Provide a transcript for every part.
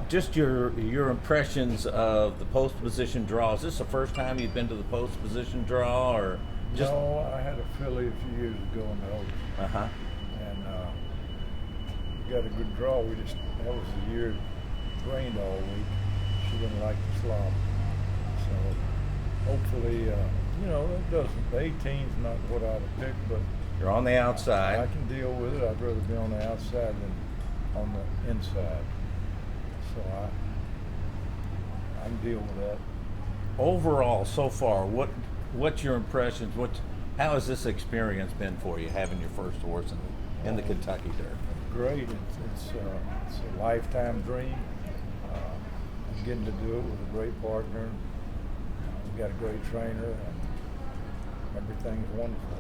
Just your impressions of the post position draw. Is this the first time you've been to the post position draw, or just? No, I had a filly a few years ago in the Oaks, Uh huh. and we got a good draw. That was the year it rained all week. She didn't like the slop, so hopefully, it doesn't. The 18's not what I'd have picked, but You're on the outside. I can deal with it. I'd rather be on the outside than on the inside. So I can deal with that. Overall, so far, what's your impressions? How has this experience been for you, having your first horse in the Kentucky Derby? Great. It's a lifetime dream. I'm getting to do it with a great partner. We've got a great trainer, and everything's wonderful.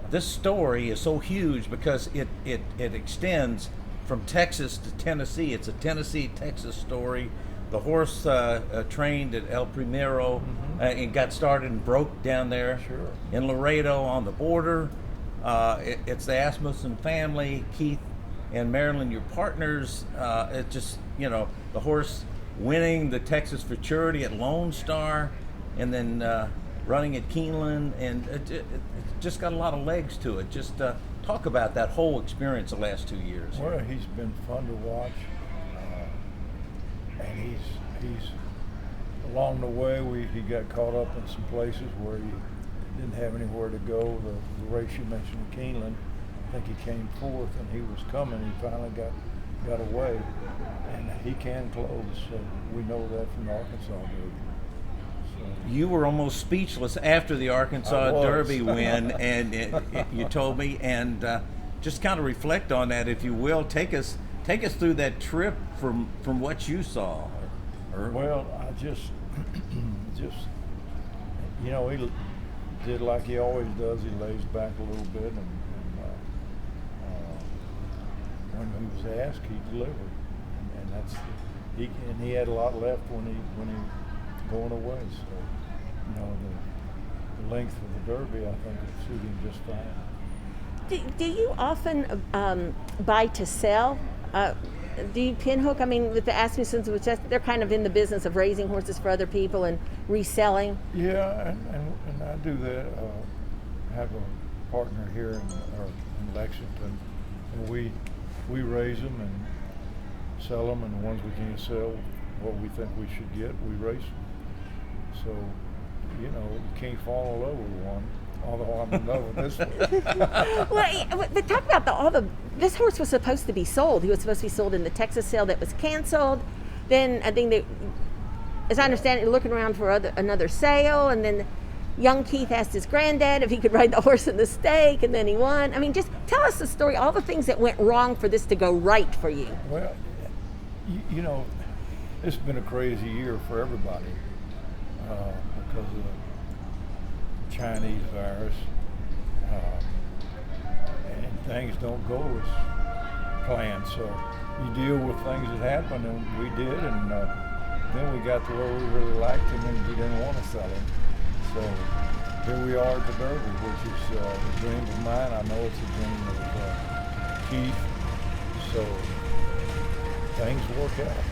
This story is so huge because it extends from Texas to Tennessee. It's a Tennessee-Texas story. The horse trained at El Primero and got started and broke down there in Laredo on the border. It's the Asmussen family, Keith and Marilyn, your partners. It just, the horse winning the Texas Futurity at Lone Star and then running at Keeneland, and it just got a lot of legs to it. Just talk about that whole experience the last 2 years. Well, he's been fun to watch, and he's along the way. He got caught up in some places where he didn't have anywhere to go. The race you mentioned, Keeneland, I think he came fourth, and he was coming. He finally got away, and he can close. So we know that from the Arkansas Derby. You were almost speechless after the Arkansas Derby win, and you told me, and just kind of reflect on that, if you will. Take us through that trip from what you saw. Well, I just he did like he always does. He lays back a little bit, and when he was asked, he delivered, and that's he had a lot left when he going away. So, the length of the Derby, I think, would suit him just fine. Do you often buy to sell? Do you pinhook? I mean, with the Asmussens, which they're kind of in the business of raising horses for other people and reselling. Yeah, and I do that. I have a partner here in Lexington, and we raise them and sell them, and the ones we can't sell, what we think we should get, we race them. So, you can't fall in love with one, although I'm in love with this one. Well, but talk about this horse was supposed to be sold. He was supposed to be sold in the Texas sale that was canceled. Then I think as I understand it, looking around for another sale, and then young Keith asked his granddad if he could ride the horse in the stake, and then he won. I mean, just tell us the story, all the things that went wrong for this to go right for you. Well, it's been a crazy year for everybody. Because of the Chinese virus, and things don't go as planned. So you deal with things that happen, and we did, and then we got to where we really liked him, and we didn't want to sell him. So here we are at the Derby, which is a dream of mine. I know it's a dream of Keith. So things work out.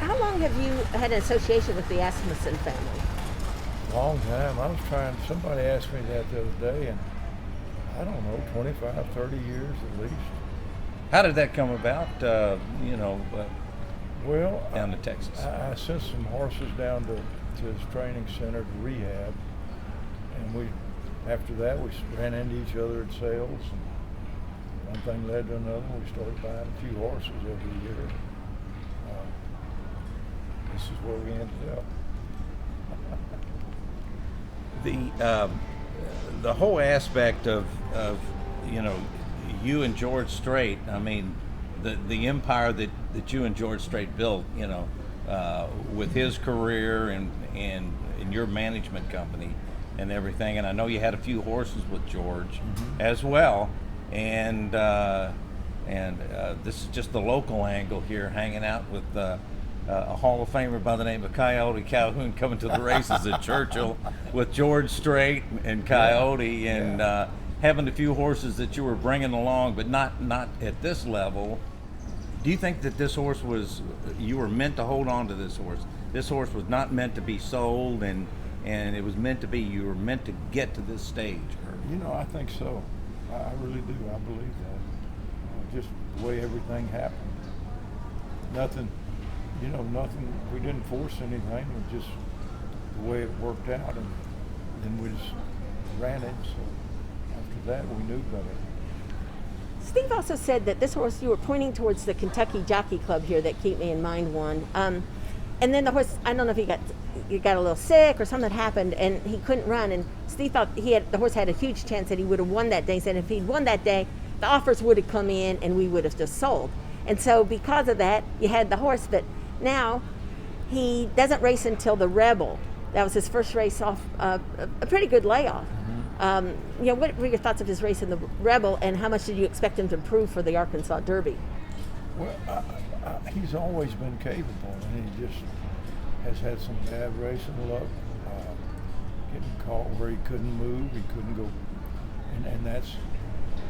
How long have you had an association with the Asmussen family? Long time. Somebody asked me that the other day, and I don't know, 25, 30 years at least. How did that come about, well, down to Texas? I sent some horses down to his training center to rehab, and after that we ran into each other at sales, and one thing led to another. We started buying a few horses every year. This is where we ended up. The whole aspect of you and George Strait. I mean, the empire that you and George Strait built. With his career and your management company and everything. And I know you had a few horses with George as well. And this is just the local angle here, hanging out with a Hall of Famer by the name of Coyote Calhoun coming to the races at Churchill with George Strait and Coyote, and having a few horses that you were bringing along, but not at this level. Do you think that this horse you were meant to hold on to this horse? This horse was not meant to be sold, and it was meant to be, you were meant to get to this stage? I think so. I really do. I believe that. Just the way everything happened. Nothing, nothing, we didn't force anything. It was just the way it worked out, and then we just ran it. So after that, we knew better. Steve also said that this horse, you were pointing towards the Kentucky Jockey Club here that Keep Me in Mind won. And then the horse, I don't know if he got a little sick or something happened, and he couldn't run. And Steve thought the horse had a huge chance that he would have won that day. He said if he'd won that day, the offers would have come in and we would have just sold. And so because of that, you had the horse. But now he doesn't race until the Rebel. That was his first race off a pretty good layoff. What were your thoughts of his race in the Rebel, and how much did you expect him to improve for the Arkansas Derby? Well, he's always been capable, and he just has had some bad racing luck, getting caught where he couldn't move, he couldn't go, and that's.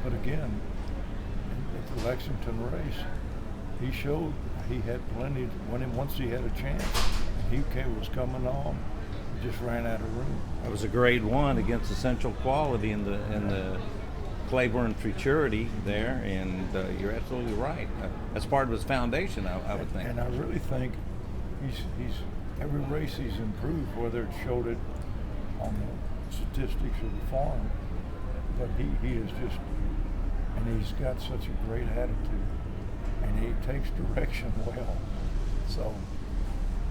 But again, at the Lexington race, he showed he had plenty. Once he had a chance, and he was coming on. Just ran out of room. It was a grade 1 against Essential Quality in the Claiborne Futurity there, and you're absolutely right. That's part of his foundation, I would think. And I really think he's every race he's improved, whether it showed it on the statistics of the farm, but he is just, and he's got such a great attitude, and he takes direction well. So,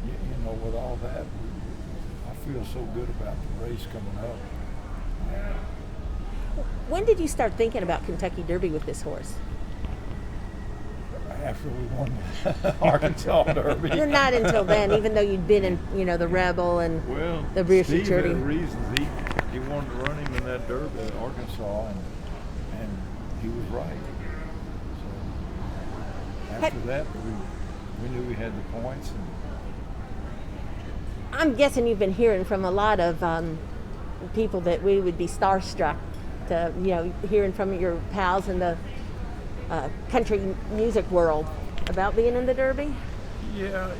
with all that, I feel so good about the race coming up. When did you start thinking about Kentucky Derby with this horse? After we won the Arkansas Derby. Not until then, even though you'd been in, the Rebel and the Rear Steve Futurity. had reasons. He wanted to run him in that Derby at Arkansas, and he was right. So after that, we knew we had the points. I'm guessing you've been hearing from a lot of people that we would be starstruck to, hearing from your pals in the country music world about being in the Derby. Yeah,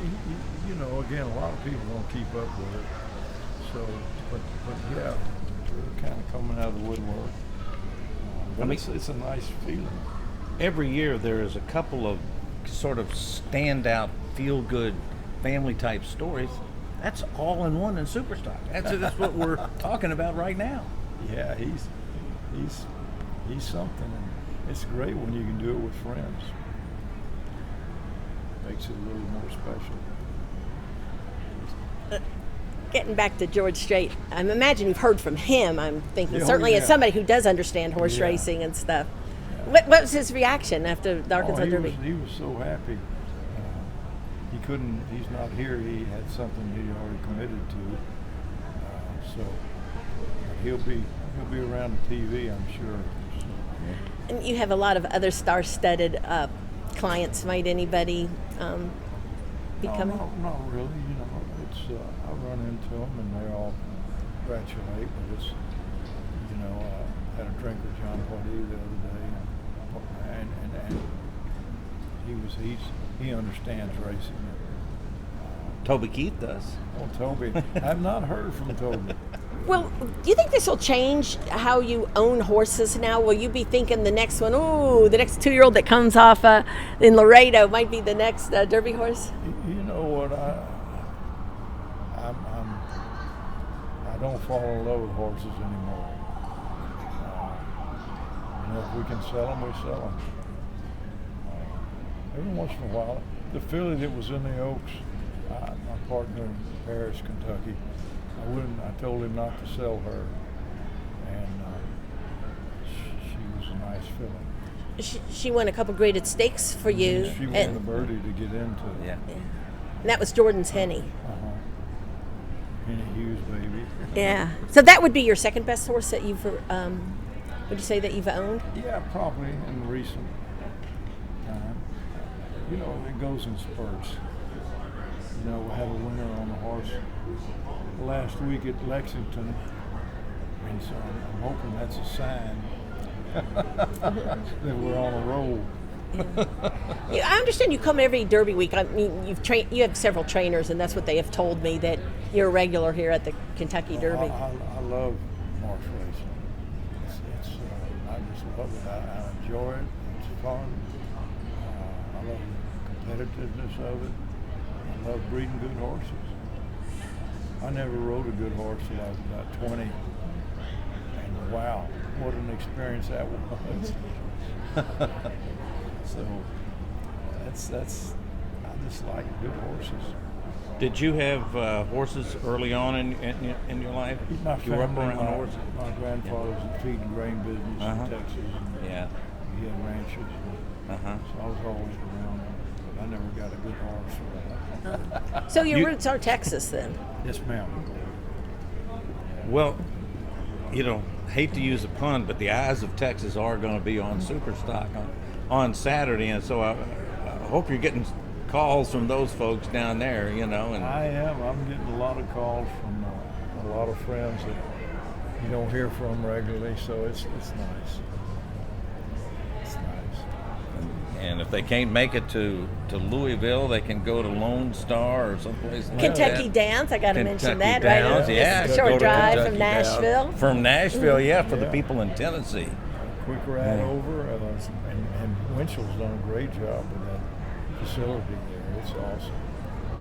again, a lot of people don't keep up with it. So, but yeah, we're kind of coming out of the woodwork. But it's a nice feeling. Every year there is a couple of sort of standout, feel-good, family-type stories. That's all in one in Superstock. That's what we're talking about right now. Yeah, he's something, and it's great when you can do it with friends. Makes it a little more special. Getting back to George Strait, I imagine you've heard from him. I'm thinking Yeah, as somebody who does understand horse racing and stuff. Yeah. What was his reaction after the Arkansas Derby? He was so happy. He's not here. He had something he already committed to. So he'll be around the TV, I'm sure. So. And you have a lot of other star-studded clients. Might anybody be coming? No, not really. It's I run into them and they all congratulate. But it's I had a drink with John Pardee the other day, and he understands racing. Toby Keith does. Oh, Toby. I've not heard from Toby. Well, do you think this will change how you own horses now? Will you be thinking the next one, the next 2-year-old that comes off in Laredo might be the next Derby horse? You know what? I don't fall in love with horses anymore. If we can sell them, we sell them. Every once in a while, the filly that was in the Oaks, my partner in Paris, Kentucky, I told him not to sell her, and she was a nice filly. She won a couple graded stakes for you. She won the Birdie to get into. Yeah. And that was Jordan's Henny. Henny Hughes, baby. Yeah. So that would be your second best horse that you've, would you say that you've owned? Yeah, probably in recent time. It goes in spurts. We had a winner on the horse last week at Lexington, and so I'm hoping that's a sign that we're on a roll. Yeah, I understand you come every Derby week. I mean, you have several trainers, and that's what they have told me, that you're a regular here at the Kentucky Derby. I love horse racing. I just love it. I enjoy it. It's fun. I love the competitiveness of it. I love breeding good horses. I never rode a good horse till I was about 20. And wow, what an experience that was. So that's I just like good horses. Did you have horses early on in your life? My You grew up family, around horses? my grandfather was in feed and grain business in Texas. And Yeah. he had ranches. So I was always around them. But I never got a good horse. So your You- roots are Texas then? Yes, ma'am. Well, hate to use a pun, but the eyes of Texas are going to be on Superstock on Saturday, and so I hope you're getting calls from those folks down there, And I am. I'm getting a lot of calls from a lot of friends that you don't hear from regularly, so it's nice. It's nice. and if they can't make it to Louisville, they can go to Lone Star or someplace like Kentucky that. Downs, I got to mention that, Kentucky right? Downs, yeah. It's a Go short to drive Kentucky from Downs. Nashville. From Nashville, for the Yeah. people in Tennessee. Quick ride over, and Winchell's done a great job with that facility there. It's awesome.